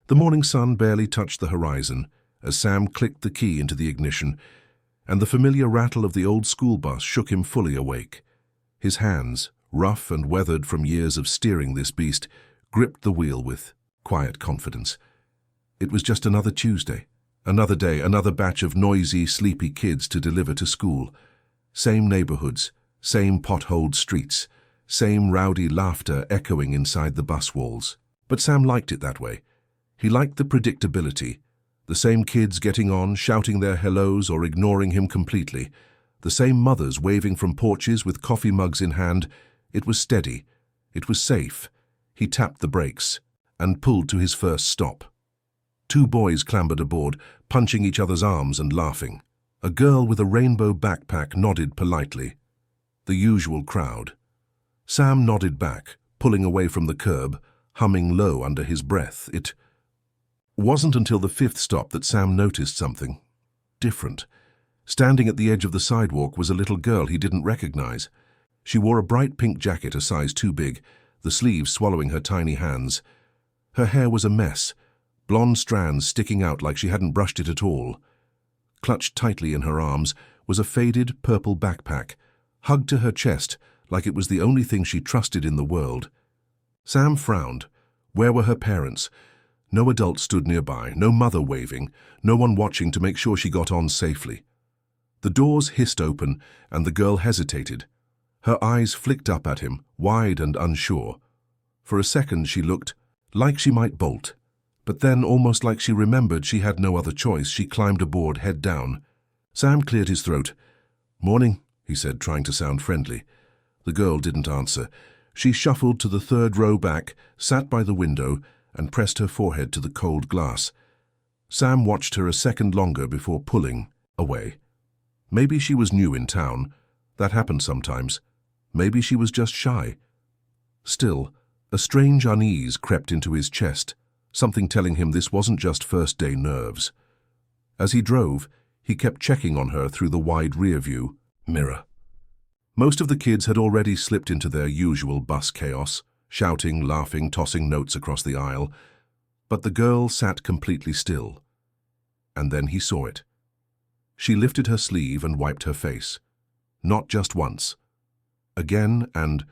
The morning sun barely touched the horizon as Sam clicked the key into the ignition, and the familiar rattle of the old school bus shook him fully awake. His hands, rough and weathered from years of steering this beast, gripped the wheel with quiet confidence. It was just another Tuesday, another day, another batch of noisy, sleepy kids to deliver to school. Same neighborhoods, same potholed streets, same rowdy laughter echoing inside the bus walls. But Sam liked it that way. He liked the predictability. The same kids getting on, shouting their hellos or ignoring him completely. The same mothers waving from porches with coffee mugs in hand. It was steady. It was safe. He tapped the brakes and pulled to his first stop. Two boys clambered aboard, punching each other's arms and laughing. A girl with a rainbow backpack nodded politely. The usual crowd. Sam nodded back, pulling away from the curb, humming low under his breath. It wasn't until the fifth stop that Sam noticed something different. Standing at the edge of the sidewalk was a little girl he didn't recognize. She wore a bright pink jacket a size too big, the sleeves swallowing her tiny hands. Her hair was a mess, blonde strands sticking out like she hadn't brushed it at all. Clutched tightly in her arms was a faded purple backpack, hugged to her chest like it was the only thing she trusted in the world. Sam frowned. Where were her parents? No adult stood nearby, no mother waving, no one watching to make sure she got on safely. The doors hissed open, and the girl hesitated. Her eyes flicked up at him, wide and unsure. For a second she looked like she might bolt, but then, almost like she remembered she had no other choice, she climbed aboard, head down. Sam cleared his throat. "Morning," he said, trying to sound friendly. The girl didn't answer. She shuffled to the third row back, sat by the window, and pressed her forehead to the cold glass. Sam watched her a second longer before pulling away. Maybe she was new in town. That happened sometimes. Maybe she was just shy. Still, a strange unease crept into his chest, something telling him this wasn't just first-day nerves. As he drove, he kept checking on her through the wide rear-view mirror. Most of the kids had already slipped into their usual bus chaos, shouting, laughing, tossing notes across the aisle. But the girl sat completely still. And then he saw it. She lifted her sleeve and wiped her face. Not just once. Again and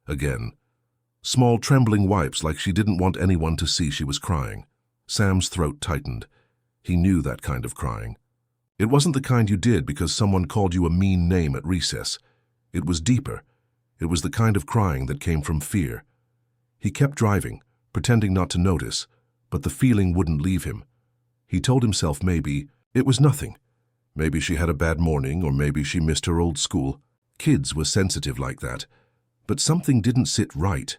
again. Small trembling wipes like she didn't want anyone to see she was crying. Sam's throat tightened. He knew that kind of crying. It wasn't the kind you did because someone called you a mean name at recess. It was deeper. It was the kind of crying that came from fear. He kept driving, pretending not to notice, but the feeling wouldn't leave him. He told himself maybe it was nothing. Maybe she had a bad morning, or maybe she missed her old school. Kids were sensitive like that. But something didn't sit right.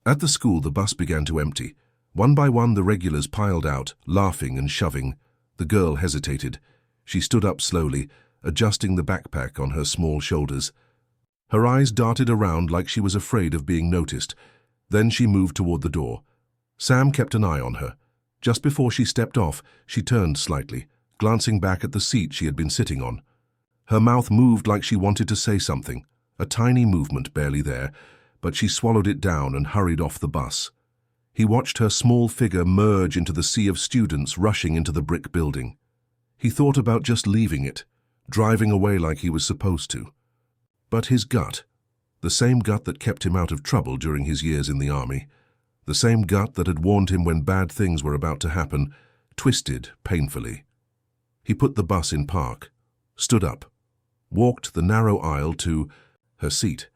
At the school, the bus began to empty. One by one, the regulars piled out, laughing and shoving. The girl hesitated. She stood up slowly, adjusting the backpack on her small shoulders. Her eyes darted around like she was afraid of being noticed. Then she moved toward the door. Sam kept an eye on her. Just before she stepped off, she turned slightly, glancing back at the seat she had been sitting on. Her mouth moved like she wanted to say something, a tiny movement barely there, but she swallowed it down and hurried off the bus. He watched her small figure merge into the sea of students rushing into the brick building. He thought about just leaving it, driving away like he was supposed to. But his gut, the same gut that kept him out of trouble during his years in the army, the same gut that had warned him when bad things were about to happen, twisted painfully. He put the bus in park, stood up, walked the narrow aisle to her seat.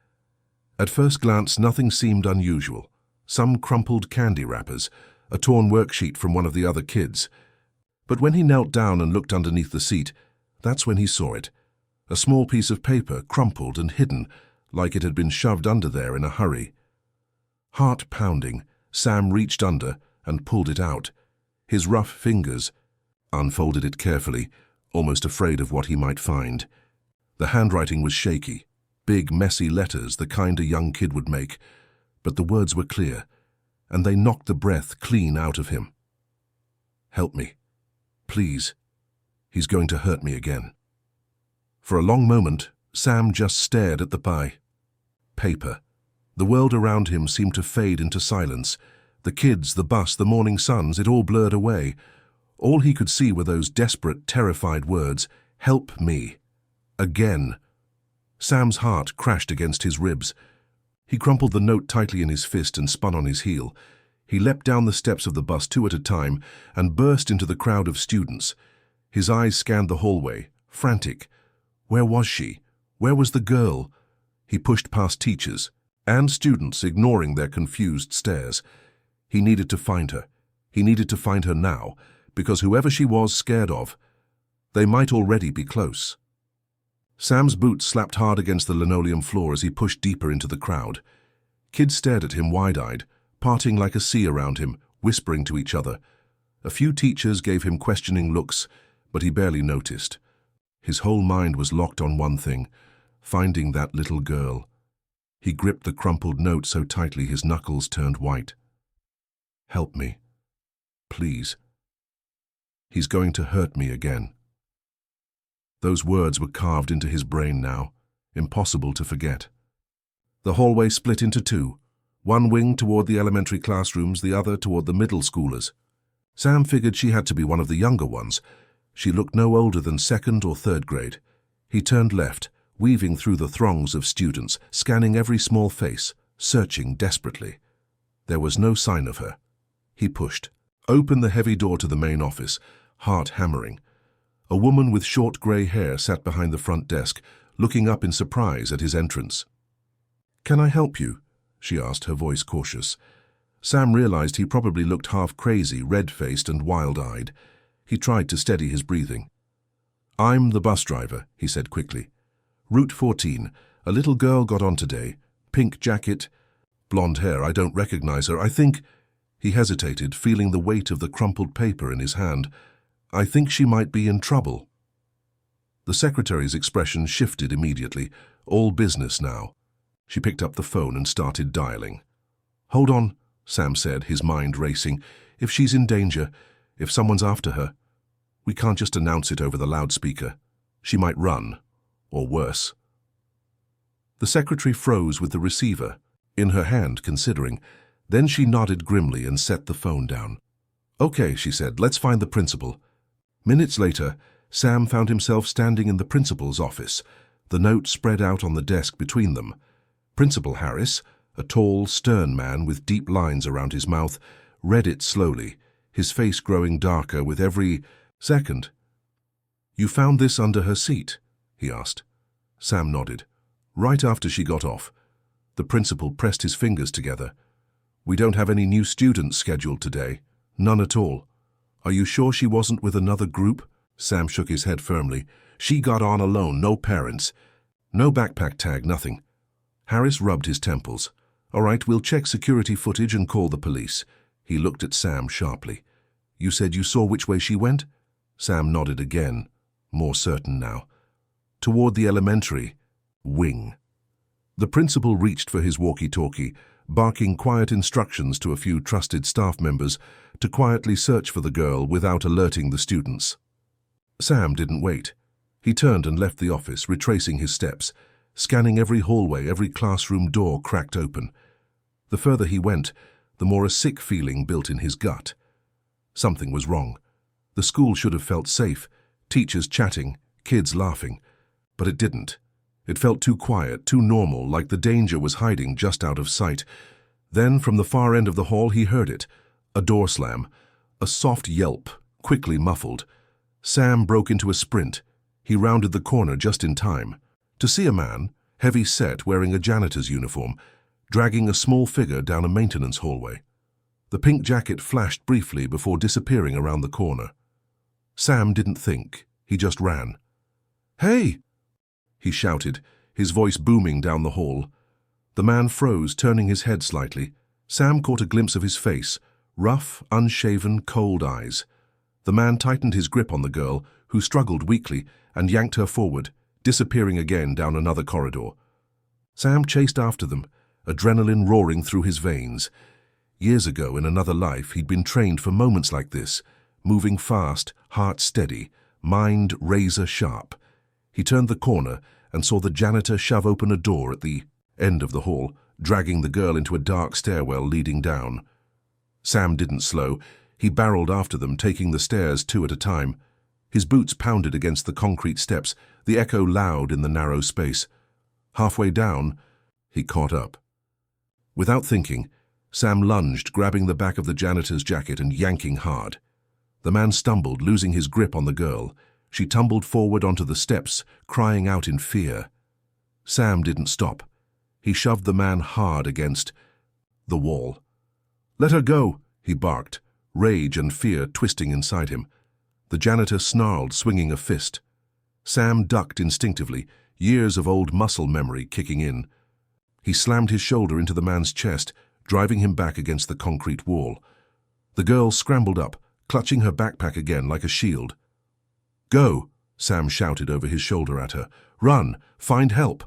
At first glance, nothing seemed unusual. Some crumpled candy wrappers, a torn worksheet from one of the other kids. But when he knelt down and looked underneath the seat, that's when he saw it. A small piece of paper, crumpled and hidden, like it had been shoved under there in a hurry. Heart pounding, Sam reached under and pulled it out. His rough fingers unfolded it carefully, almost afraid of what he might find. The handwriting was shaky, big, messy letters, the kind a young kid would make, but the words were clear, and they knocked the breath clean out of him. "Help me. Please. He's going to hurt me again." For a long moment, Sam just stared at the paper. The world around him seemed to fade into silence. The kids, the bus, the morning suns, it all blurred away. All he could see were those desperate, terrified words, "Help me." Again. Sam's heart crashed against his ribs. He crumpled the note tightly in his fist and spun on his heel. He leapt down the steps of the bus 2 at a time and burst into the crowd of students. His eyes scanned the hallway, frantic. Where was she? Where was the girl? He pushed past teachers and students, ignoring their confused stares. He needed to find her. He needed to find her now, because whoever she was scared of, they might already be close. Sam's boots slapped hard against the linoleum floor as he pushed deeper into the crowd. Kids stared at him wide-eyed, parting like a sea around him, whispering to each other. A few teachers gave him questioning looks, but he barely noticed. His whole mind was locked on one thing, finding that little girl. He gripped the crumpled note so tightly his knuckles turned white. "Help me. Please. He's going to hurt me again." Those words were carved into his brain now, impossible to forget. The hallway split into 2, one wing toward the elementary classrooms, the other toward the middle schoolers. Sam figured she had to be one of the younger ones. She looked no older than 2nd or 3rd grade. He turned left, weaving through the throngs of students, scanning every small face, searching desperately. There was no sign of her. He pushed, opened the heavy door to the main office, heart hammering. A woman with short grey hair sat behind the front desk, looking up in surprise at his entrance. "Can I help you?" she asked, her voice cautious. Sam realized he probably looked half crazy, red-faced and wild-eyed. He tried to steady his breathing. "I'm the bus driver," he said quickly. "Route 14. A little girl got on today. Pink jacket, blonde hair. I don't recognize her. I think—" He hesitated, feeling the weight of the crumpled paper in his hand. "I think she might be in trouble." The secretary's expression shifted immediately. All business now. She picked up the phone and started dialing. "Hold on," Sam said, his mind racing. "If she's in danger, if someone's after her, we can't just announce it over the loudspeaker. She might run, or worse." The secretary froze with the receiver, in her hand, considering. Then she nodded grimly and set the phone down. "Okay," she said, "let's find the principal." Minutes later, Sam found himself standing in the principal's office, the note spread out on the desk between them. Principal Harris, a tall, stern man with deep lines around his mouth, read it slowly, his face growing darker with every second. "You found this under her seat?" he asked. Sam nodded. "Right after she got off." The principal pressed his fingers together. "We don't have any new students scheduled today. None at all." "Are you sure she wasn't with another group?" Sam shook his head firmly. "She got on alone, no parents. No backpack tag, nothing." Harris rubbed his temples. "All right, we'll check security footage and call the police." He looked at Sam sharply. "You said you saw which way she went?" Sam nodded again, more certain now. "Toward the elementary wing." The principal reached for his walkie-talkie, barking quiet instructions to a few trusted staff members to quietly search for the girl without alerting the students. Sam didn't wait. He turned and left the office, retracing his steps, scanning every hallway, every classroom door cracked open. The further he went, the more a sick feeling built in his gut. Something was wrong. The school should have felt safe, teachers chatting, kids laughing. But it didn't. It felt too quiet, too normal, like the danger was hiding just out of sight. Then, from the far end of the hall, he heard it. A door slam. A soft yelp, quickly muffled. Sam broke into a sprint. He rounded the corner just in time to see a man, heavy-set, wearing a janitor's uniform, dragging a small figure down a maintenance hallway. The pink jacket flashed briefly before disappearing around the corner. Sam didn't think. He just ran. "Hey!" he shouted, his voice booming down the hall. The man froze, turning his head slightly. Sam caught a glimpse of his face, rough, unshaven, cold eyes. The man tightened his grip on the girl, who struggled weakly, and yanked her forward, disappearing again down another corridor. Sam chased after them, adrenaline roaring through his veins. Years ago, in another life, he'd been trained for moments like this, moving fast, heart steady, mind razor-sharp. He turned the corner and saw the janitor shove open a door at the end of the hall, dragging the girl into a dark stairwell leading down. Sam didn't slow. He barreled after them, taking the stairs 2 at a time. His boots pounded against the concrete steps, the echo loud in the narrow space. Halfway down, he caught up. Without thinking, Sam lunged, grabbing the back of the janitor's jacket and yanking hard. The man stumbled, losing his grip on the girl. She tumbled forward onto the steps, crying out in fear. Sam didn't stop. He shoved the man hard against the wall. "Let her go," he barked, rage and fear twisting inside him. The janitor snarled, swinging a fist. Sam ducked instinctively, years of old muscle memory kicking in. He slammed his shoulder into the man's chest, driving him back against the concrete wall. The girl scrambled up, clutching her backpack again like a shield. "Go," Sam shouted over his shoulder at her. "Run! Find help!"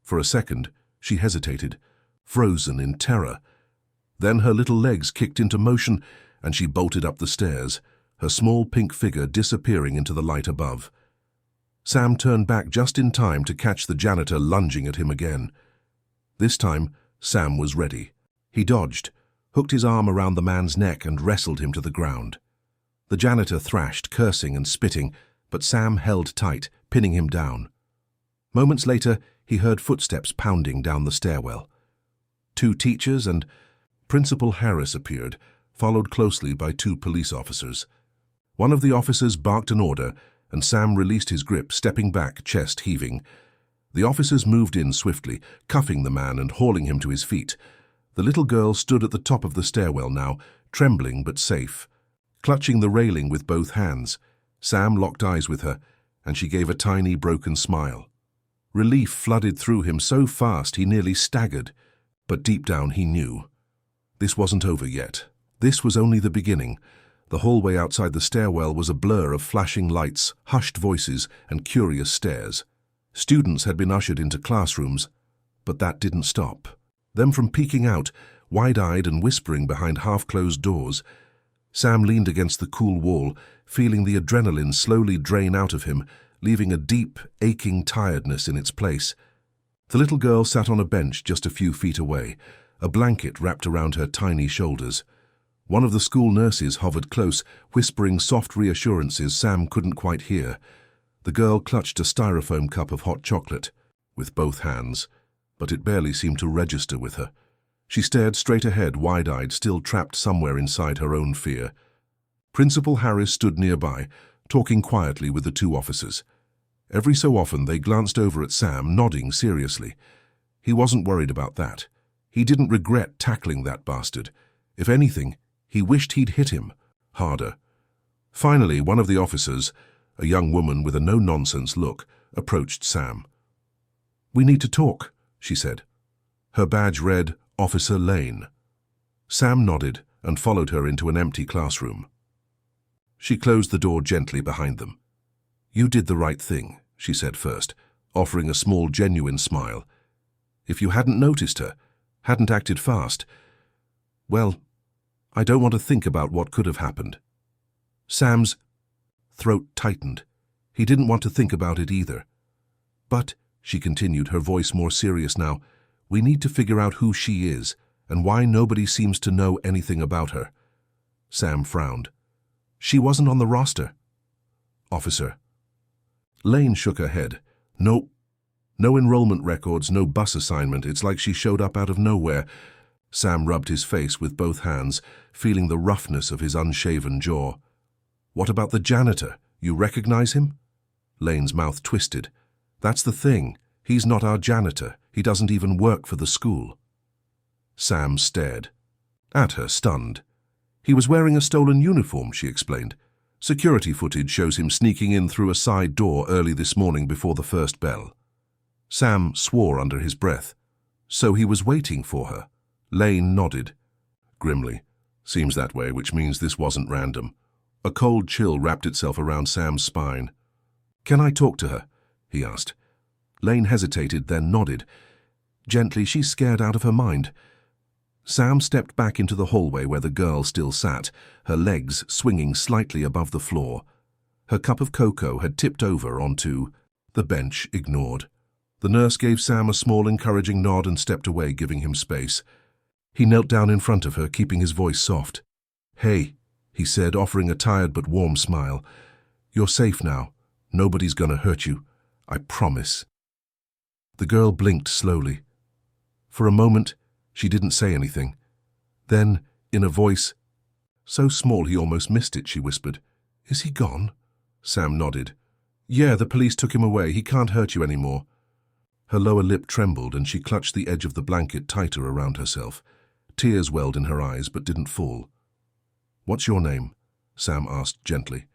For a second, she hesitated, frozen in terror. Then her little legs kicked into motion, and she bolted up the stairs, her small pink figure disappearing into the light above. Sam turned back just in time to catch the janitor lunging at him again. This time, Sam was ready. He dodged, hooked his arm around the man's neck and wrestled him to the ground. The janitor thrashed, cursing and spitting, but Sam held tight, pinning him down. Moments later, he heard footsteps pounding down the stairwell. 2 teachers and Principal Harris appeared, followed closely by 2 police officers. One of the officers barked an order, and Sam released his grip, stepping back, chest heaving. The officers moved in swiftly, cuffing the man and hauling him to his feet. The little girl stood at the top of the stairwell now, trembling but safe. Clutching the railing with both hands, Sam locked eyes with her, and she gave a tiny, broken smile. Relief flooded through him so fast he nearly staggered, but deep down he knew. This wasn't over yet. This was only the beginning. The hallway outside the stairwell was a blur of flashing lights, hushed voices, and curious stares. Students had been ushered into classrooms, but that didn't stop. Them from peeking out, wide-eyed and whispering behind half-closed doors. Sam leaned against the cool wall, feeling the adrenaline slowly drain out of him, leaving a deep, aching tiredness in its place. The little girl sat on a bench just a few feet away, a blanket wrapped around her tiny shoulders. One of the school nurses hovered close, whispering soft reassurances Sam couldn't quite hear. The girl clutched a styrofoam cup of hot chocolate with both hands, but it barely seemed to register with her. She stared straight ahead, wide-eyed, still trapped somewhere inside her own fear. Principal Harris stood nearby, talking quietly with the 2 officers. Every so often they glanced over at Sam, nodding seriously. He wasn't worried about that. He didn't regret tackling that bastard. If anything, he wished he'd hit him harder. Finally, one of the officers, a young woman with a no-nonsense look, approached Sam. "We need to talk," she said. Her badge read, Officer Lane. Sam nodded and followed her into an empty classroom. She closed the door gently behind them. "You did the right thing," she said first, offering a small, genuine smile. "If you hadn't noticed her, hadn't acted fast, well, I don't want to think about what could have happened." Sam's throat tightened. He didn't want to think about it either. "But," she continued, her voice more serious now, "we need to figure out who she is and why nobody seems to know anything about her." Sam frowned. "She wasn't on the roster." "Officer." Lane shook her head. "No enrollment records, no bus assignment. It's like she showed up out of nowhere." Sam rubbed his face with both hands, feeling the roughness of his unshaven jaw. "What about the janitor? You recognize him?" Lane's mouth twisted. "That's the thing. He's not our janitor. He doesn't even work for the school." Sam stared at her, stunned. "He was wearing a stolen uniform," she explained. "Security footage shows him sneaking in through a side door early this morning before the first bell." Sam swore under his breath. "So he was waiting for her?" Lane nodded grimly. "Seems that way, which means this wasn't random." A cold chill wrapped itself around Sam's spine. "Can I talk to her?" he asked. Lane hesitated, then nodded. Gently, "She's scared out of her mind." Sam stepped back into the hallway where the girl still sat, her legs swinging slightly above the floor. Her cup of cocoa had tipped over onto the bench, ignored. The nurse gave Sam a small, encouraging nod and stepped away, giving him space. He knelt down in front of her, keeping his voice soft. "Hey," he said, offering a tired but warm smile. "You're safe now. Nobody's gonna hurt you. I promise." The girl blinked slowly. For a moment, she didn't say anything. Then, in a voice so small he almost missed it, she whispered, "Is he gone?" Sam nodded. "Yeah, the police took him away. He can't hurt you anymore." Her lower lip trembled and she clutched the edge of the blanket tighter around herself. Tears welled in her eyes but didn't fall. "What's your name?" Sam asked gently.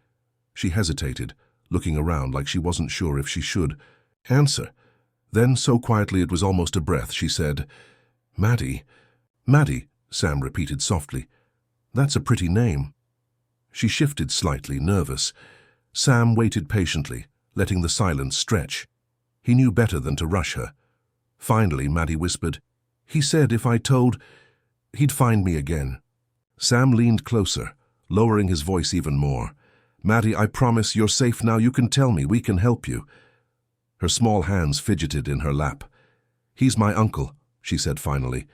She hesitated, looking around like she wasn't sure if she should answer. Then, so quietly it was almost a breath, she said, "Maddie." "Maddie," Sam repeated softly. "That's a pretty name." She shifted slightly, nervous. Sam waited patiently, letting the silence stretch. He knew better than to rush her. Finally, Maddie whispered, "He said if I told, he'd find me again." Sam leaned closer, lowering his voice even more. "Maddie, I promise you're safe now. You can tell me. We can help you." Her small hands fidgeted in her lap. "He's my uncle," she said finally.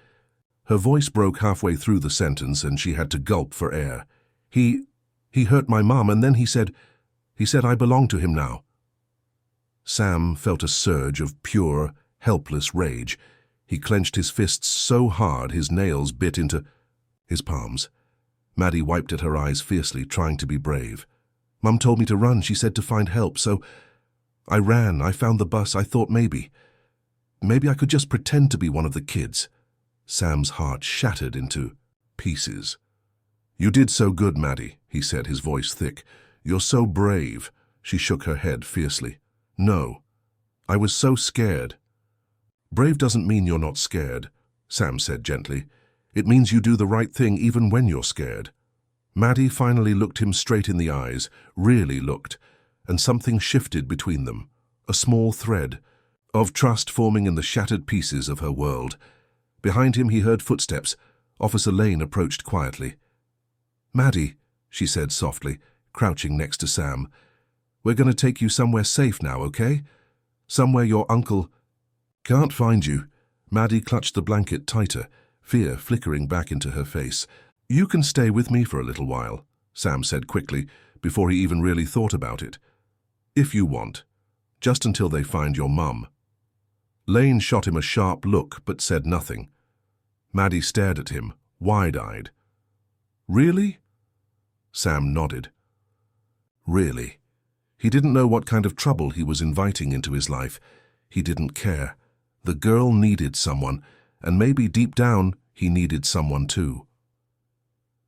Her voice broke halfway through the sentence and she had to gulp for air. He hurt my mom and then he said I belong to him now." Sam felt a surge of pure, helpless rage. He clenched his fists so hard his nails bit into his palms. Maddie wiped at her eyes fiercely, trying to be brave. "Mum told me to run. She said to find help, so I ran. I found the bus. I thought maybe I could just pretend to be one of the kids." Sam's heart shattered into pieces. "You did so good, Maddie," he said, his voice thick. "You're so brave." She shook her head fiercely. "No, I was so scared." "Brave doesn't mean you're not scared," Sam said gently. "It means you do the right thing even when you're scared." Maddie finally looked him straight in the eyes, really looked, and something shifted between them, a small thread of trust forming in the shattered pieces of her world. Behind him he heard footsteps. Officer Lane approached quietly. "Maddie," she said softly, crouching next to Sam, "we're going to take you somewhere safe now, okay? Somewhere your uncle can't find you." Maddie clutched the blanket tighter, fear flickering back into her face. "You can stay with me for a little while," Sam said quickly, before he even really thought about it. "If you want. Just until they find your mum." Lane shot him a sharp look but said nothing. Maddie stared at him, wide-eyed. "Really?" Sam nodded. Really. He didn't know what kind of trouble he was inviting into his life. He didn't care. The girl needed someone, and maybe deep down he needed someone too.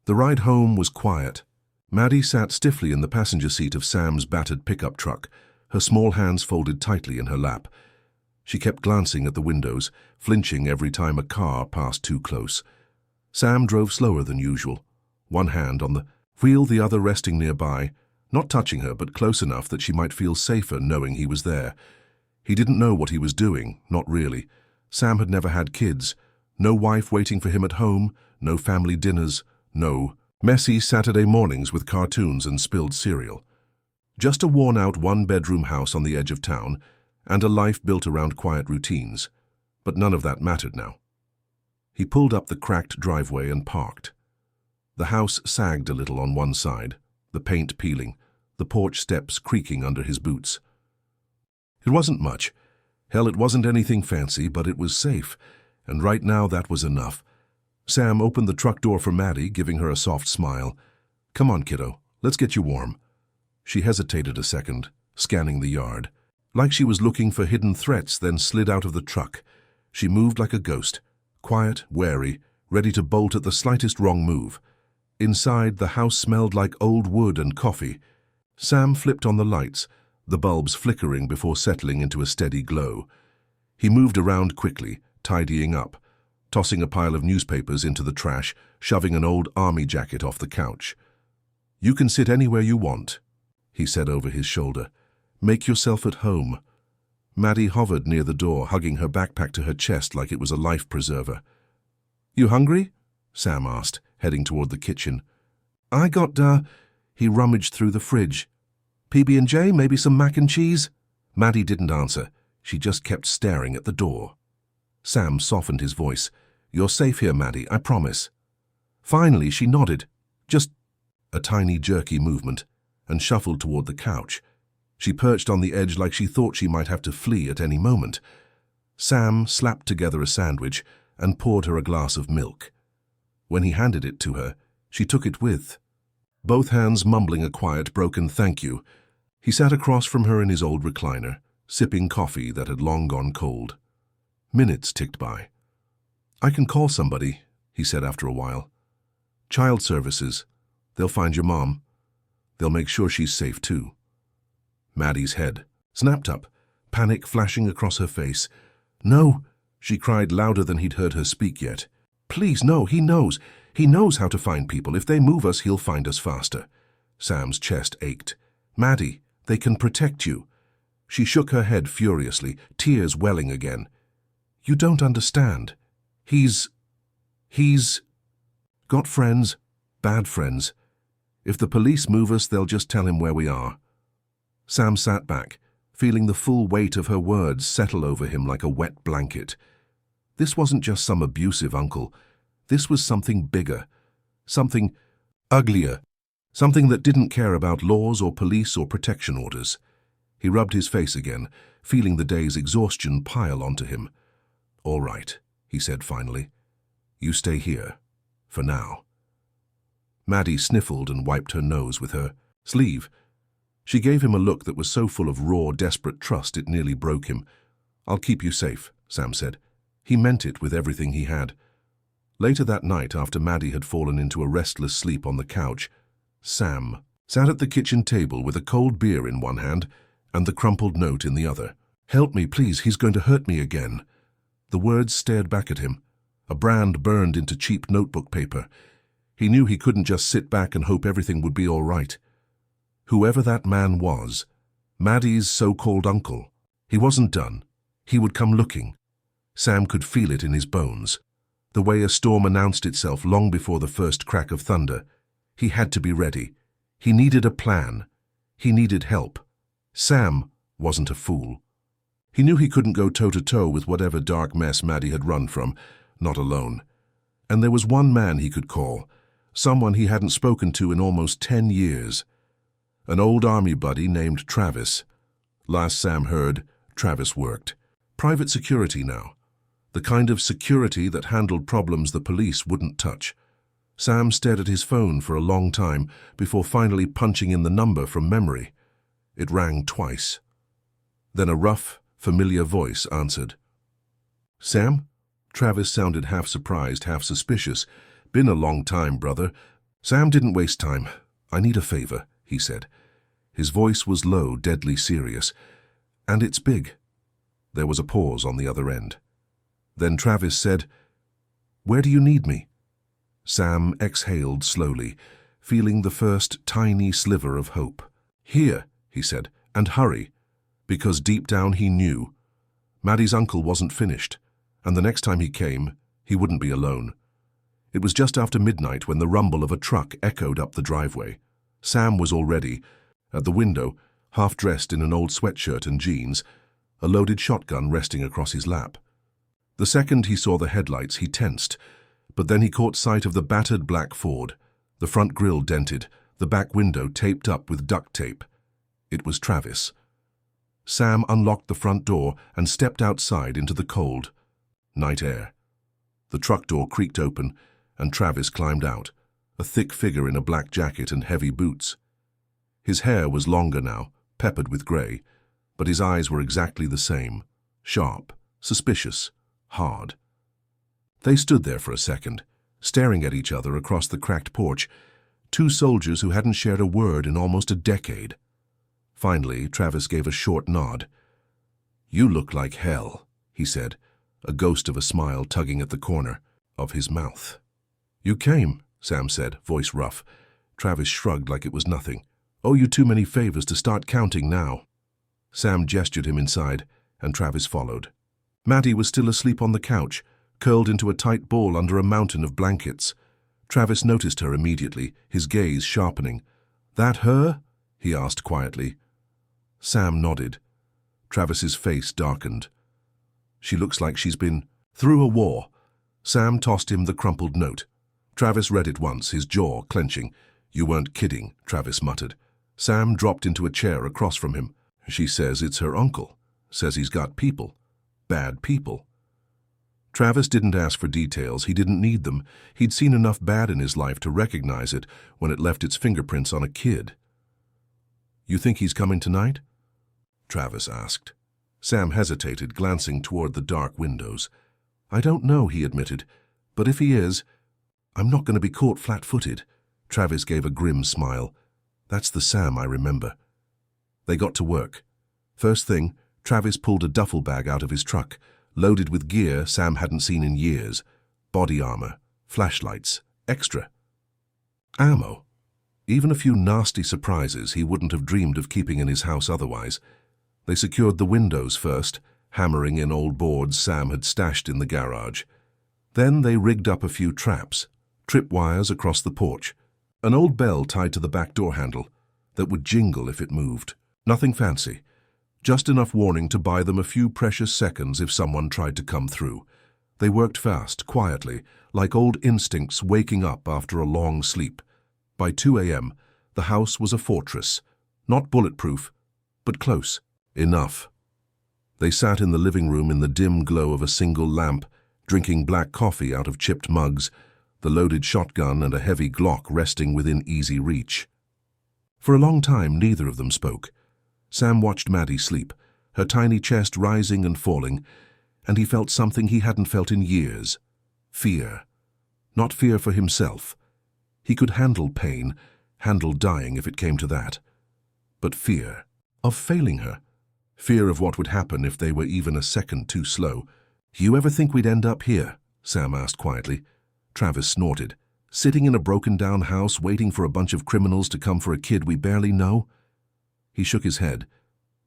The ride home was quiet. Maddie sat stiffly in the passenger seat of Sam's battered pickup truck, her small hands folded tightly in her lap. She kept glancing at the windows, flinching every time a car passed too close. Sam drove slower than usual, one hand on the wheel, the other resting nearby, not touching her but close enough that she might feel safer knowing he was there. He didn't know what he was doing, not really. Sam had never had kids, no wife waiting for him at home, no family dinners, no messy Saturday mornings with cartoons and spilled cereal. Just a worn-out one-bedroom house on the edge of town, and a life built around quiet routines. But none of that mattered now. He pulled up the cracked driveway and parked. The house sagged a little on one side, the paint peeling, the porch steps creaking under his boots. It wasn't much. Hell, it wasn't anything fancy, but it was safe, and right now that was enough. Sam opened the truck door for Maddie, giving her a soft smile. "Come on, kiddo, let's get you warm." She hesitated a second, scanning the yard. Like she was looking for hidden threats, then slid out of the truck. She moved like a ghost, quiet, wary, ready to bolt at the slightest wrong move. Inside, the house smelled like old wood and coffee. Sam flipped on the lights, the bulbs flickering before settling into a steady glow. He moved around quickly, tidying up, tossing a pile of newspapers into the trash, shoving an old army jacket off the couch. "You can sit anywhere you want," he said over his shoulder. "Make yourself at home." Maddie hovered near the door, hugging her backpack to her chest like it was a life preserver. "You hungry?" Sam asked, heading toward the kitchen. "I got, He rummaged through the fridge. "PB&J, maybe some mac and cheese?" Maddie didn't answer. She just kept staring at the door. Sam softened his voice. You're safe here, Maddie, I promise. Finally, she nodded, just a tiny jerky movement, and shuffled toward the couch. She perched on the edge like she thought she might have to flee at any moment. Sam slapped together a sandwich and poured her a glass of milk. When he handed it to her, she took it with both hands mumbling a quiet, broken thank you. He sat across from her in his old recliner, sipping coffee that had long gone cold. Minutes ticked by. I can call somebody, he said after a while. Child services. They'll find your mom. They'll make sure she's safe too. Maddie's head snapped up, panic flashing across her face. No, she cried louder than he'd heard her speak yet. Please, no, he knows. He knows how to find people. If they move us, he'll find us faster. Sam's chest ached. Maddie, they can protect you. She shook her head furiously, tears welling again. You don't understand. He's got friends, bad friends. If the police move us, they'll just tell him where we are. Sam sat back, feeling the full weight of her words settle over him like a wet blanket. This wasn't just some abusive uncle. This was something bigger, something uglier, something that didn't care about laws or police or protection orders. He rubbed his face again, feeling the day's exhaustion pile onto him. All right, he said finally. You stay here, for now. Maddie sniffled and wiped her nose with her sleeve. She gave him a look that was so full of raw, desperate trust it nearly broke him. I'll keep you safe, Sam said. He meant it with everything he had. Later that night, after Maddie had fallen into a restless sleep on the couch, Sam sat at the kitchen table with a cold beer in one hand and the crumpled note in the other. Help me, please, he's going to hurt me again. The words stared back at him, a brand burned into cheap notebook paper. He knew he couldn't just sit back and hope everything would be all right. Whoever that man was, Maddie's so-called uncle, he wasn't done. He would come looking. Sam could feel it in his bones. The way a storm announced itself long before the first crack of thunder. He had to be ready. He needed a plan. He needed help. Sam wasn't a fool. He knew he couldn't go toe-to-toe with whatever dark mess Maddie had run from, not alone. And there was one man he could call, someone he hadn't spoken to in almost 10 years. An old army buddy named Travis. Last Sam heard, Travis worked. Private security now. The kind of security that handled problems the police wouldn't touch. Sam stared at his phone for a long time before finally punching in the number from memory. It rang twice. Then a rough, familiar voice answered. Sam? Travis sounded half surprised, half suspicious. Been a long time, brother. Sam didn't waste time. I need a favor, he said. His voice was low, deadly serious. And it's big. There was a pause on the other end. Then Travis said, Where do you need me? Sam exhaled slowly, feeling the first tiny sliver of hope. Here, he said, and hurry, because deep down he knew. Maddie's uncle wasn't finished, and the next time he came, he wouldn't be alone. It was just after midnight when the rumble of a truck echoed up the driveway. Sam was already at the window, half dressed in an old sweatshirt and jeans, a loaded shotgun resting across his lap. The second he saw the headlights, he tensed, but then he caught sight of the battered black Ford, the front grille dented, the back window taped up with duct tape. It was Travis. Sam unlocked the front door and stepped outside into the cold night air. The truck door creaked open, and Travis climbed out, a thick figure in a black jacket and heavy boots. His hair was longer now, peppered with grey, but his eyes were exactly the same, sharp, suspicious, hard. They stood there for a second, staring at each other across the cracked porch, two soldiers who hadn't shared a word in almost a decade. Finally, Travis gave a short nod. You look like hell, he said, a ghost of a smile tugging at the corner of his mouth. You came, Sam said, voice rough. Travis shrugged like it was nothing. Owe you too many favors to start counting now. Sam gestured him inside, and Travis followed. Maddie was still asleep on the couch, curled into a tight ball under a mountain of blankets. Travis noticed her immediately, his gaze sharpening. That her? He asked quietly. Sam nodded. Travis's face darkened. She looks like she's been through a war. Sam tossed him the crumpled note. Travis read it once, his jaw clenching. "You weren't kidding," Travis muttered. Sam dropped into a chair across from him. "She says it's her uncle. Says he's got people. Bad people." Travis didn't ask for details. He didn't need them. He'd seen enough bad in his life to recognize it when it left its fingerprints on a kid. "You think he's coming tonight?" Travis asked. Sam hesitated, glancing toward the dark windows. "I don't know," he admitted. "But if he is, I'm not going to be caught flat-footed." Travis gave a grim smile. "That's the Sam I remember." They got to work. First thing, Travis pulled a duffel bag out of his truck, loaded with gear Sam hadn't seen in years. Body armor, flashlights, extra. Ammo. Even a few nasty surprises he wouldn't have dreamed of keeping in his house otherwise. They secured the windows first, hammering in old boards Sam had stashed in the garage. Then they rigged up a few traps, tripwires across the porch, an old bell tied to the back door handle that would jingle if it moved. Nothing fancy, just enough warning to buy them a few precious seconds if someone tried to come through. They worked fast, quietly, like old instincts waking up after a long sleep. By 2 a.m., the house was a fortress, not bulletproof, but close enough. They sat in the living room in the dim glow of a single lamp, drinking black coffee out of chipped mugs, the loaded shotgun and a heavy Glock resting within easy reach. For a long time, neither of them spoke. Sam watched Maddie sleep, her tiny chest rising and falling, and he felt something he hadn't felt in years. Fear. Not fear for himself. He could handle pain, handle dying if it came to that. But fear of failing her. Fear of what would happen if they were even a second too slow. "You ever think we'd end up here?" Sam asked quietly. Travis snorted. "Sitting in a broken-down house waiting for a bunch of criminals to come for a kid we barely know?" He shook his head.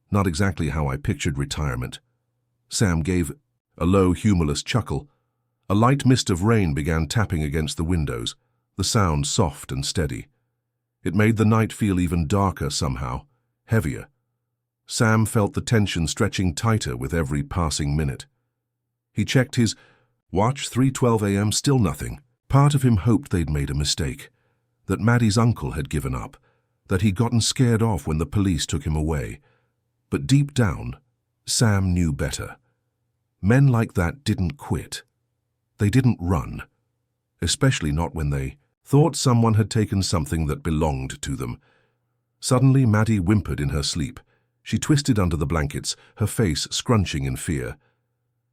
"Not exactly how I pictured retirement." Sam gave a low, humorless chuckle. A light mist of rain began tapping against the windows, the sound soft and steady. It made the night feel even darker somehow, heavier. Sam felt the tension stretching tighter with every passing minute. He checked his watch, 3:12 a.m., still nothing. Part of him hoped they'd made a mistake, that Maddie's uncle had given up, that he'd gotten scared off when the police took him away. But deep down, Sam knew better. Men like that didn't quit. They didn't run, especially not when they thought someone had taken something that belonged to them. Suddenly, Maddie whimpered in her sleep. She twisted under the blankets, her face scrunching in fear.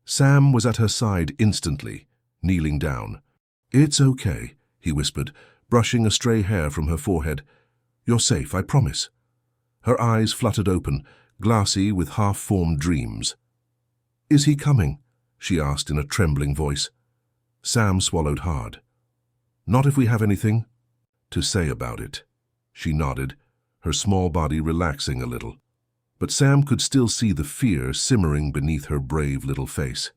Sam was at her side instantly, kneeling down. "It's okay," he whispered, brushing a stray hair from her forehead. "You're safe, I promise." Her eyes fluttered open, glassy with half-formed dreams. "Is he coming?" she asked in a trembling voice. Sam swallowed hard. "Not if we have anything to say about it." She nodded, her small body relaxing a little. But Sam could still see the fear simmering beneath her brave little face.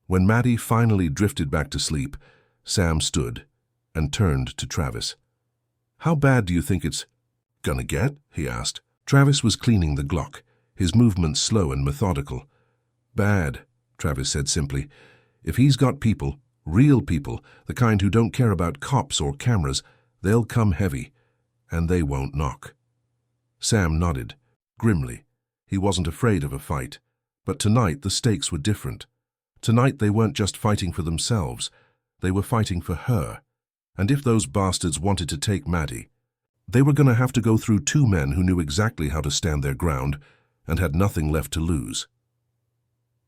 When Maddie finally drifted back to sleep, Sam stood and turned to Travis. "How bad do you think it's gonna get?" he asked. Travis was cleaning the Glock, his movements slow and methodical. "Bad," Travis said simply. "If he's got people, real people, the kind who don't care about cops or cameras, they'll come heavy, and they won't knock." Sam nodded, grimly. He wasn't afraid of a fight, but tonight the stakes were different. Tonight they weren't just fighting for themselves, they were fighting for her. And if those bastards wanted to take Maddie, they were going to have to go through two men who knew exactly how to stand their ground and had nothing left to lose.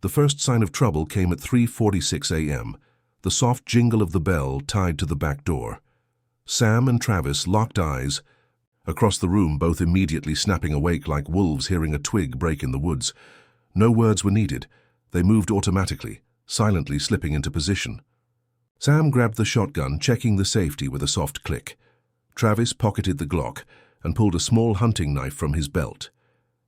The first sign of trouble came at 3:46 a.m., the soft jingle of the bell tied to the back door. Sam and Travis locked eyes. Across the room, both immediately snapping awake like wolves hearing a twig break in the woods. No words were needed. They moved automatically, silently slipping into position. Sam grabbed the shotgun, checking the safety with a soft click. Travis pocketed the Glock and pulled a small hunting knife from his belt.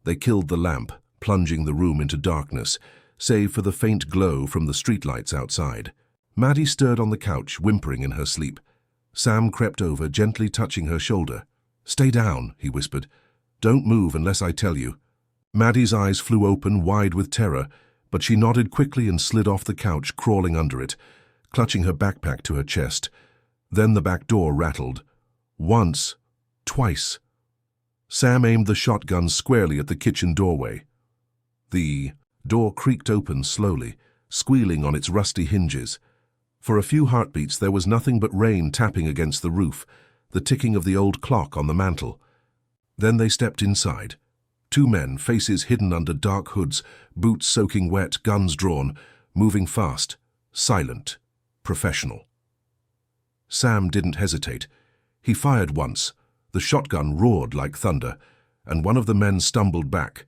They killed the lamp, plunging the room into darkness, save for the faint glow from the streetlights outside. Maddie stirred on the couch, whimpering in her sleep. Sam crept over, gently touching her shoulder. "Stay down," he whispered. "Don't move unless I tell you." Maddie's eyes flew open, wide with terror, but she nodded quickly and slid off the couch, crawling under it. clutching her backpack to her chest. Then the back door rattled. Once, twice. Sam aimed the shotgun squarely at the kitchen doorway. The door creaked open slowly, squealing on its rusty hinges. For a few heartbeats there was nothing but rain tapping against the roof, the ticking of the old clock on the mantel. Then they stepped inside. Two men, faces hidden under dark hoods, boots soaking wet, guns drawn, moving fast, silent, professional. Sam didn't hesitate. He fired once. The shotgun roared like thunder, and one of the men stumbled back,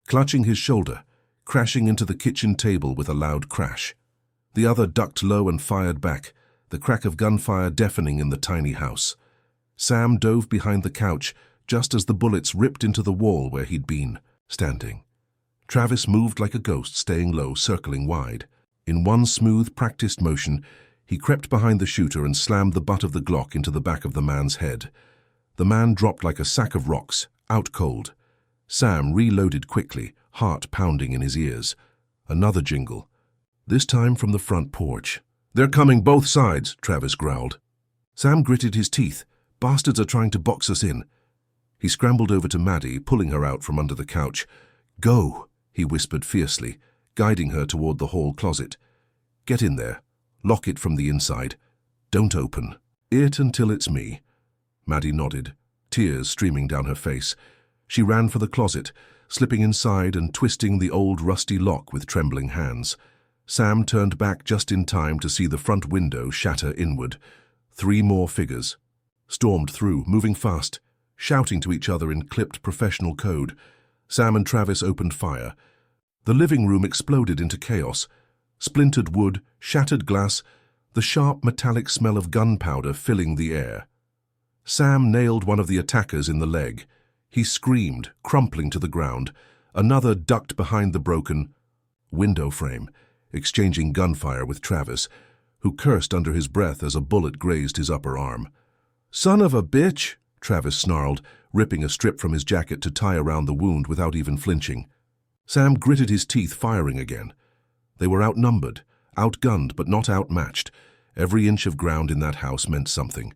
clutching his shoulder, crashing into the kitchen table with a loud crash. The other ducked low and fired back, the crack of gunfire deafening in the tiny house. Sam dove behind the couch just as the bullets ripped into the wall where he'd been standing. Travis moved like a ghost, staying low, circling wide. In one smooth, practiced motion, he crept behind the shooter and slammed the butt of the Glock into the back of the man's head. The man dropped like a sack of rocks, out cold. Sam reloaded quickly, heart pounding in his ears. Another jingle, this time from the front porch. "They're coming both sides," Travis growled. Sam gritted his teeth. "Bastards are trying to box us in." He scrambled over to Maddie, pulling her out from under the couch. "Go," he whispered fiercely, guiding her toward the hall closet. "Get in there. Lock it from the inside. Don't open it until it's me." Maddie nodded, tears streaming down her face. She ran for the closet, slipping inside and twisting the old rusty lock with trembling hands. Sam turned back just in time to see the front window shatter inward. 3 more figures stormed through, moving fast, shouting to each other in clipped professional code. Sam and Travis opened fire. The living room exploded into chaos. Splintered wood, shattered glass, the sharp metallic smell of gunpowder filling the air. Sam nailed one of the attackers in the leg. He screamed, crumpling to the ground. Another ducked behind the broken window frame, exchanging gunfire with Travis, who cursed under his breath as a bullet grazed his upper arm. "Son of a bitch!" Travis snarled, ripping a strip from his jacket to tie around the wound without even flinching. Sam gritted his teeth, firing again. They were outnumbered, outgunned, but not outmatched. Every inch of ground in that house meant something.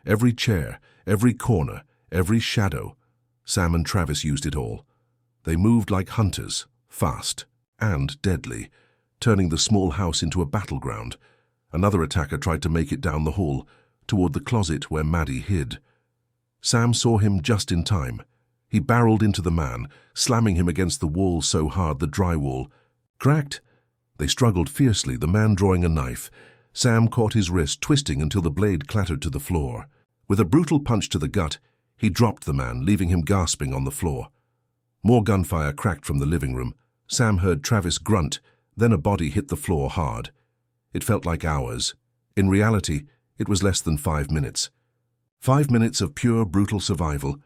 Every chair, every corner, every shadow. Sam and Travis used it all. They moved like hunters, fast and deadly, turning the small house into a battleground. Another attacker tried to make it down the hall, toward the closet where Maddie hid. Sam saw him just in time. He barreled into the man, slamming him against the wall so hard the drywall cracked. They struggled fiercely, the man drawing a knife. Sam caught his wrist, twisting until the blade clattered to the floor. With a brutal punch to the gut, he dropped the man, leaving him gasping on the floor. More gunfire cracked from the living room. Sam heard Travis grunt, then a body hit the floor hard. It felt like hours. In reality, it was less than 5 minutes. 5 minutes of pure, brutal survival,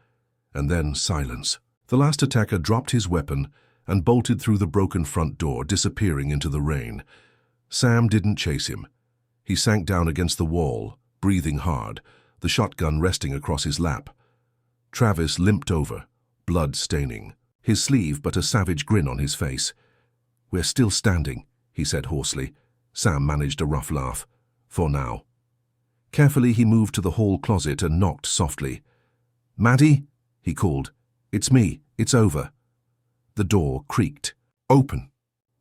and then silence. The last attacker dropped his weapon and bolted through the broken front door, disappearing into the rain. Sam didn't chase him. He sank down against the wall, breathing hard, the shotgun resting across his lap. Travis limped over, blood staining, his sleeve but a savage grin on his face. "We're still standing," he said hoarsely. Sam managed a rough laugh. "For now." Carefully, he moved to the hall closet and knocked softly. "Maddie?" he called. "It's me. It's over." The door creaked. "Open."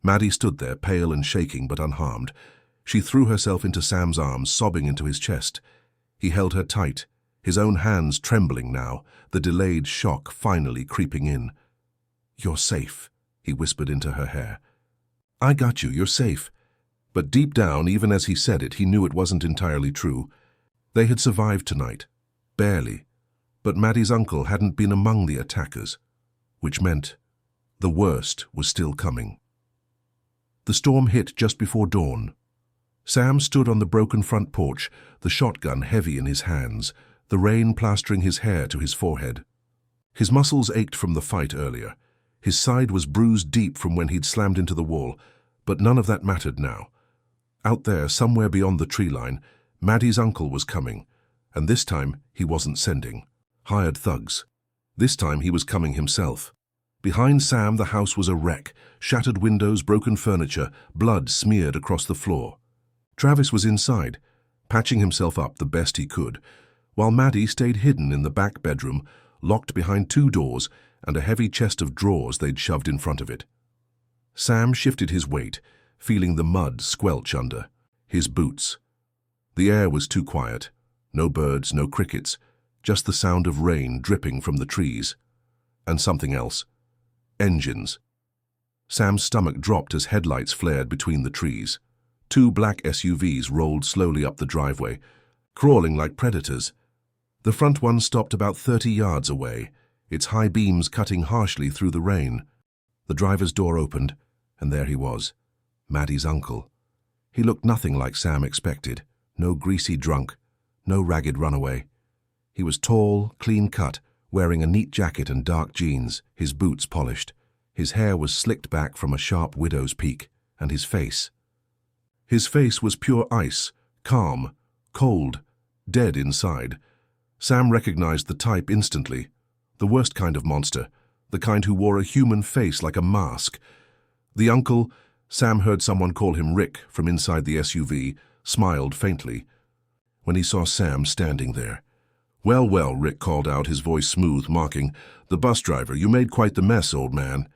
Maddie stood there, pale and shaking but unharmed. She threw herself into Sam's arms, sobbing into his chest. He held her tight, his own hands trembling now, the delayed shock finally creeping in. "You're safe," he whispered into her hair. "I got you, you're safe." But deep down, even as he said it, he knew it wasn't entirely true. They had survived tonight, barely, but Maddie's uncle hadn't been among the attackers, which meant the worst was still coming. The storm hit just before dawn. Sam stood on the broken front porch, the shotgun heavy in his hands, the rain plastering his hair to his forehead. His muscles ached from the fight earlier. His side was bruised deep from when he'd slammed into the wall, but none of that mattered now. Out there, somewhere beyond the tree line, Maddie's uncle was coming, and this time he wasn't sending hired thugs. This time he was coming himself. Behind Sam, the house was a wreck, shattered windows, broken furniture, blood smeared across the floor. Travis was inside, patching himself up the best he could, while Maddie stayed hidden in the back bedroom, locked behind 2 doors and a heavy chest of drawers they'd shoved in front of it. Sam shifted his weight, feeling the mud squelch under his boots. The air was too quiet. No birds, no crickets, just the sound of rain dripping from the trees. And something else. Engines. Sam's stomach dropped as headlights flared between the trees. 2 black SUVs rolled slowly up the driveway, crawling like predators. The front one stopped about 30 yards away, its high beams cutting harshly through the rain. The driver's door opened, and there he was, Maddie's uncle. He looked nothing like Sam expected. No greasy drunk, no ragged runaway. He was tall, clean-cut, wearing a neat jacket and dark jeans, his boots polished. His hair was slicked back from a sharp widow's peak, and his face. His face was pure ice, calm, cold, dead inside. Sam recognized the type instantly. The worst kind of monster, the kind who wore a human face like a mask. The uncle, Sam heard someone call him Rick from inside the SUV, smiled faintly when he saw Sam standing there. "Well, well," Rick called out, his voice smooth, mocking. "The bus driver, you made quite the mess, old man."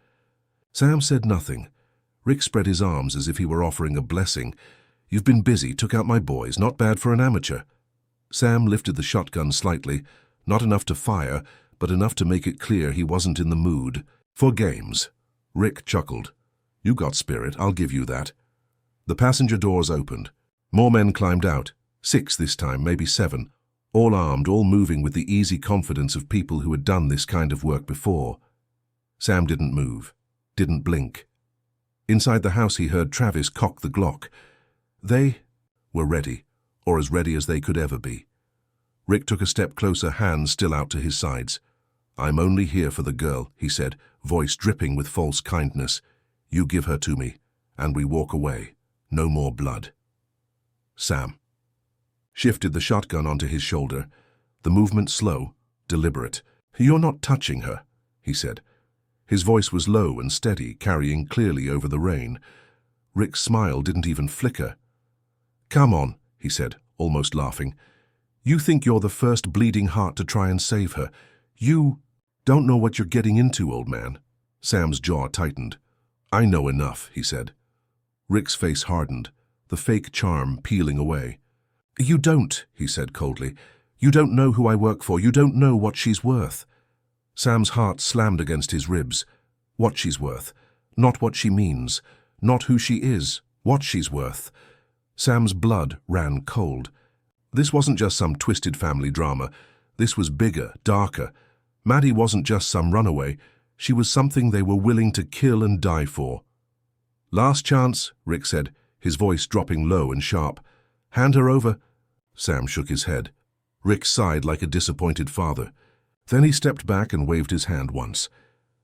Sam said nothing. Rick spread his arms as if he were offering a blessing. "You've been busy, took out my boys, not bad for an amateur." Sam lifted the shotgun slightly, not enough to fire, but enough to make it clear he wasn't in the mood for games. Rick chuckled. "You got spirit, I'll give you that." The passenger doors opened. More men climbed out, 6 this time, maybe 7, all armed, all moving with the easy confidence of people who had done this kind of work before. Sam didn't move, didn't blink. Inside the house he heard Travis cock the Glock. They were ready, or as ready as they could ever be. Rick took a step closer, hands still out to his sides. "I'm only here for the girl," he said, voice dripping with false kindness. "You give her to me, and we walk away. No more blood." Sam shifted the shotgun onto his shoulder, the movement slow, deliberate. "You're not touching her," he said. His voice was low and steady, carrying clearly over the rain. Rick's smile didn't even flicker. "Come on," he said, almost laughing. "You think you're the first bleeding heart to try and save her. You don't know what you're getting into, old man." Sam's jaw tightened. "I know enough," he said. Rick's face hardened, the fake charm peeling away. "You don't," he said coldly. "You don't know who I work for. You don't know what she's worth." Sam's heart slammed against his ribs. What she's worth. Not what she means. Not who she is. What she's worth. Sam's blood ran cold. This wasn't just some twisted family drama. This was bigger, darker. Maddie wasn't just some runaway. She was something they were willing to kill and die for. "Last chance," Rick said, his voice dropping low and sharp. "Hand her over." Sam shook his head. Rick sighed like a disappointed father. Then he stepped back and waved his hand once.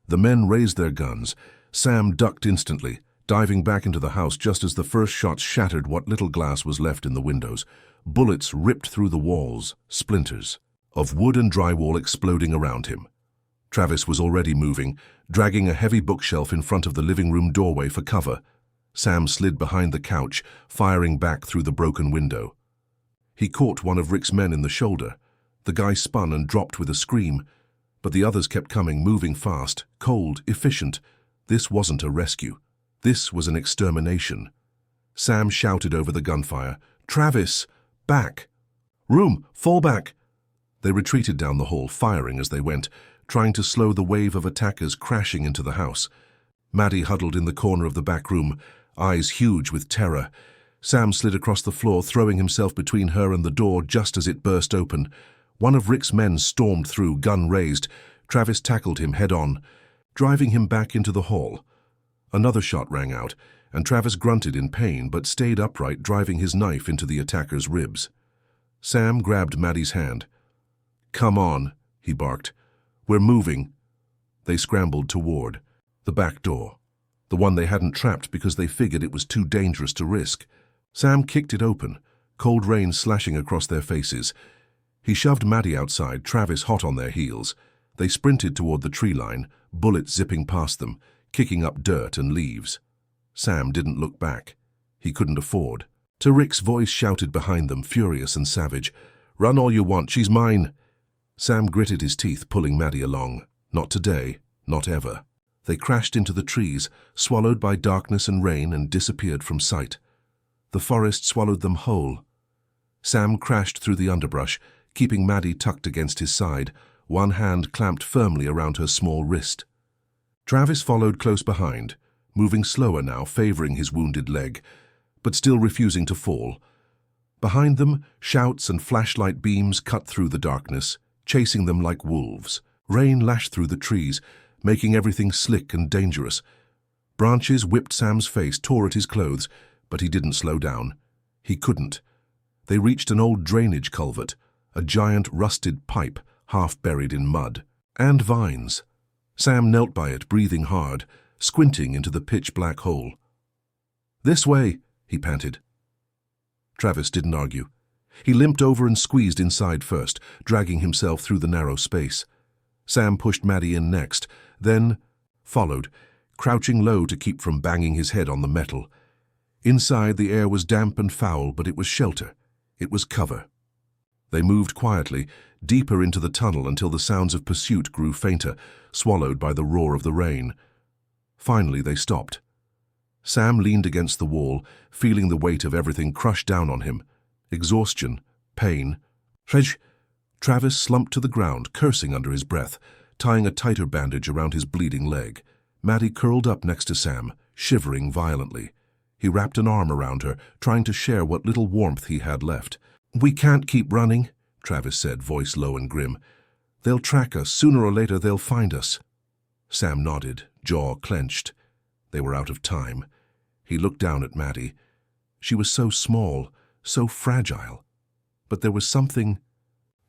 The men raised their guns. Sam ducked instantly, diving back into the house just as the first shots shattered what little glass was left in the windows. Bullets ripped through the walls, splinters of wood and drywall exploding around him. Travis was already moving, dragging a heavy bookshelf in front of the living room doorway for cover. Sam slid behind the couch, firing back through the broken window. He caught one of Rick's men in the shoulder. The guy spun and dropped with a scream, but the others kept coming, moving fast, cold, efficient. This wasn't a rescue. This was an extermination. Sam shouted over the gunfire, "Travis, back! Room, fall back!" They retreated down the hall, firing as they went, trying to slow the wave of attackers crashing into the house. Maddie huddled in the corner of the back room, eyes huge with terror. Sam slid across the floor, throwing himself between her and the door just as it burst open. One of Rick's men stormed through, gun raised. Travis tackled him head-on, driving him back into the hall. Another shot rang out, and Travis grunted in pain but stayed upright, driving his knife into the attacker's ribs. Sam grabbed Maddie's hand. "Come on," he barked. "We're moving." They scrambled toward the back door, the one they hadn't trapped because they figured it was too dangerous to risk. Sam kicked it open, cold rain slashing across their faces. He shoved Maddie outside, Travis hot on their heels. They sprinted toward the tree line, bullets zipping past them, kicking up dirt and leaves. Sam didn't look back. He couldn't afford To Rick's voice shouted behind them, furious and savage. "Run all you want, she's mine!" Sam gritted his teeth, pulling Maddie along. Not today, not ever. They crashed into the trees, swallowed by darkness and rain, and disappeared from sight. The forest swallowed them whole. Sam crashed through the underbrush, keeping Maddie tucked against his side, one hand clamped firmly around her small wrist. Travis followed close behind, moving slower now, favoring his wounded leg, but still refusing to fall. Behind them, shouts and flashlight beams cut through the darkness, chasing them like wolves. Rain lashed through the trees, making everything slick and dangerous. Branches whipped Sam's face, tore at his clothes, but he didn't slow down. He couldn't. They reached an old drainage culvert, a giant rusted pipe, half buried in mud, and vines. Sam knelt by it, breathing hard, squinting into the pitch-black hole. "This way," he panted. Travis didn't argue. He limped over and squeezed inside first, dragging himself through the narrow space. Sam pushed Maddie in next, then followed, crouching low to keep from banging his head on the metal. Inside, the air was damp and foul, but it was shelter. It was cover. They moved quietly, deeper into the tunnel until the sounds of pursuit grew fainter, swallowed by the roar of the rain. Finally, they stopped. Sam leaned against the wall, feeling the weight of everything crush down on him. Exhaustion, pain. Travis slumped to the ground, cursing under his breath, tying a tighter bandage around his bleeding leg. Maddie curled up next to Sam, shivering violently. He wrapped an arm around her, trying to share what little warmth he had left. "We can't keep running," Travis said, voice low and grim. "They'll track us. Sooner or later they'll find us." Sam nodded, jaw clenched. They were out of time. He looked down at Maddie. She was so small, so fragile. But there was something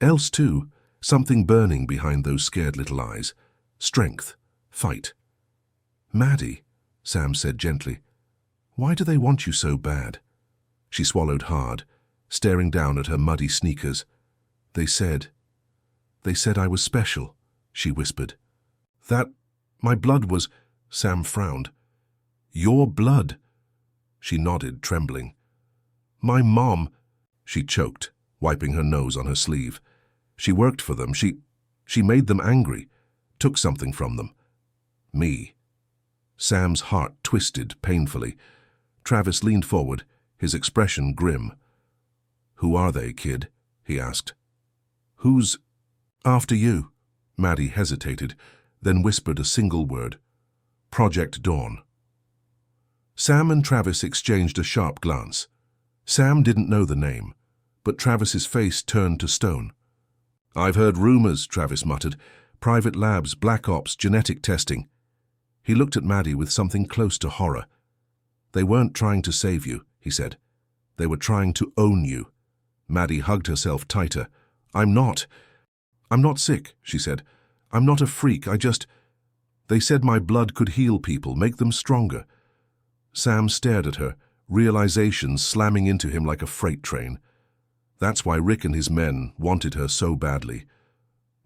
else too, something burning behind those scared little eyes. Strength, fight. "Maddie," Sam said gently, "why do they want you so bad?" She swallowed hard, staring down at her muddy sneakers. They said I was special," she whispered. "That my blood was—" Sam frowned. "Your blood?" She nodded, trembling. "My mom—" She choked, wiping her nose on her sleeve. "She worked for them. She made them angry, took something from them. Me." Sam's heart twisted painfully. Travis leaned forward, his expression grim. "Who are they, kid?" he asked. "Who's after you?" Maddie hesitated, then whispered a single word. "Project Dawn." Sam and Travis exchanged a sharp glance. Sam didn't know the name, but Travis's face turned to stone. "I've heard rumors," Travis muttered. "Private labs, black ops, genetic testing." He looked at Maddie with something close to horror. "They weren't trying to save you," he said. "They were trying to own you." Maddie hugged herself tighter. I'm not sick," she said. "I'm not a freak, They said my blood could heal people, make them stronger." Sam stared at her, realization slamming into him like a freight train. That's why Rick and his men wanted her so badly.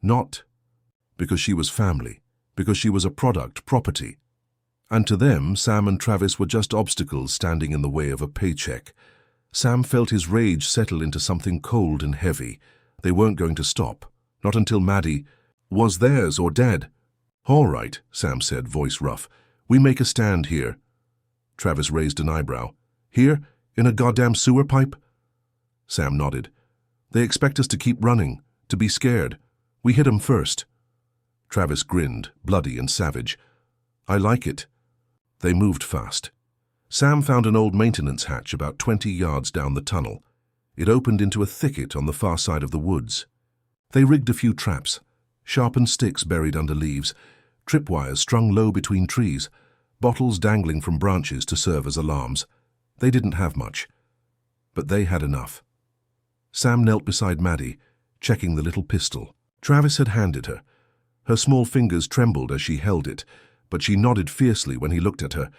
Not because she was family, because she was a product, property. And to them, Sam and Travis were just obstacles standing in the way of a paycheck. Sam felt his rage settle into something cold and heavy. They weren't going to stop, not until Maddie was theirs or dead. "All right," Sam said, voice rough. "We make a stand here." Travis raised an eyebrow. "Here? In a goddamn sewer pipe?" Sam nodded. "They expect us to keep running, to be scared. We hit 'em first." Travis grinned, bloody and savage. "I like it." They moved fast. Sam found an old maintenance hatch about 20 yards down the tunnel. It opened into a thicket on the far side of the woods. They rigged a few traps, sharpened sticks buried under leaves, tripwires strung low between trees, bottles dangling from branches to serve as alarms. They didn't have much, but they had enough. Sam knelt beside Maddie, checking the little pistol. Travis had handed her. Her small fingers trembled as she held it, but she nodded fiercely when he looked at her.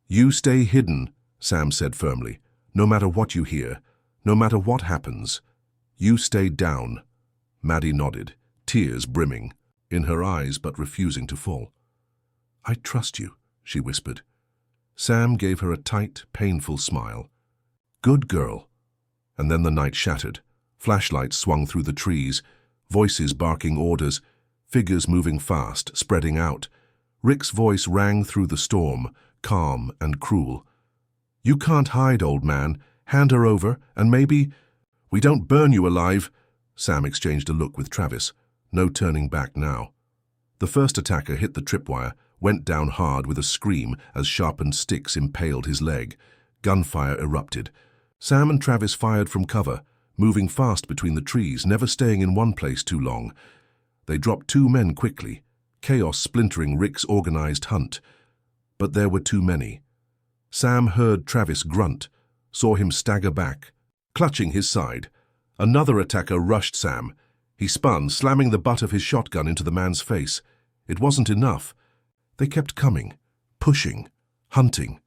"You stay hidden," Sam said firmly. "No matter what you hear, no matter what happens. You stay down." Maddie nodded, tears brimming in her eyes but refusing to fall. "I trust you," she whispered. Sam gave her a tight, painful smile. Good girl. And then the night shattered. Flashlights swung through the trees, voices barking orders, figures moving fast, spreading out. Rick's voice rang through the storm, calm and cruel. You can't hide, old man. Hand her over, and maybe... We don't burn you alive. Sam exchanged a look with Travis. No turning back now. The first attacker hit the tripwire, went down hard with a scream as sharpened sticks impaled his leg. Gunfire erupted. Sam and Travis fired from cover, moving fast between the trees, never staying in one place too long. They dropped 2 men quickly, chaos splintering Rick's organized hunt. But there were too many. Sam heard Travis grunt, saw him stagger back, clutching his side. Another attacker rushed Sam. He spun, slamming the butt of his shotgun into the man's face. It wasn't enough. They kept coming, pushing, hunting.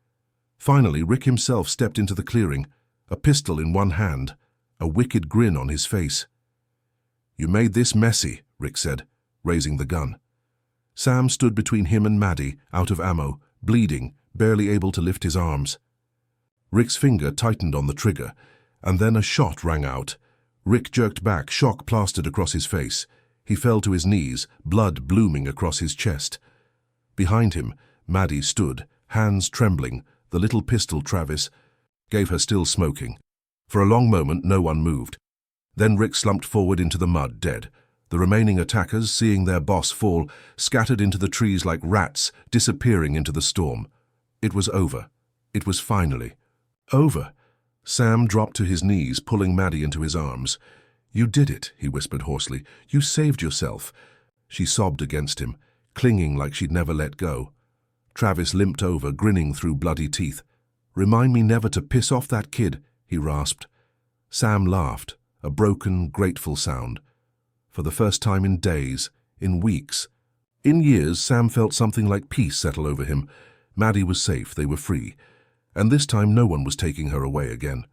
Finally, Rick himself stepped into the clearing, a pistol in one hand, a wicked grin on his face. You made this messy, Rick said, raising the gun. Sam stood between him and Maddie, out of ammo, bleeding, barely able to lift his arms. Rick's finger tightened on the trigger, and then a shot rang out. Rick jerked back, shock plastered across his face. He fell to his knees, blood blooming across his chest. Behind him, Maddie stood, hands trembling, the little pistol Travis gave her still smoking. For a long moment, no one moved. Then Rick slumped forward into the mud, dead. The remaining attackers, seeing their boss fall, scattered into the trees like rats, disappearing into the storm. It was over. It was finally over. Sam dropped to his knees, pulling Maddie into his arms. You did it, he whispered hoarsely. You saved yourself. She sobbed against him, clinging like she'd never let go. Travis limped over, grinning through bloody teeth. Remind me never to piss off that kid, he rasped. Sam laughed, a broken, grateful sound. For the first time in days, in weeks, in years, Sam felt something like peace settle over him. Maddie was safe, they were free. And this time no one was taking her away again.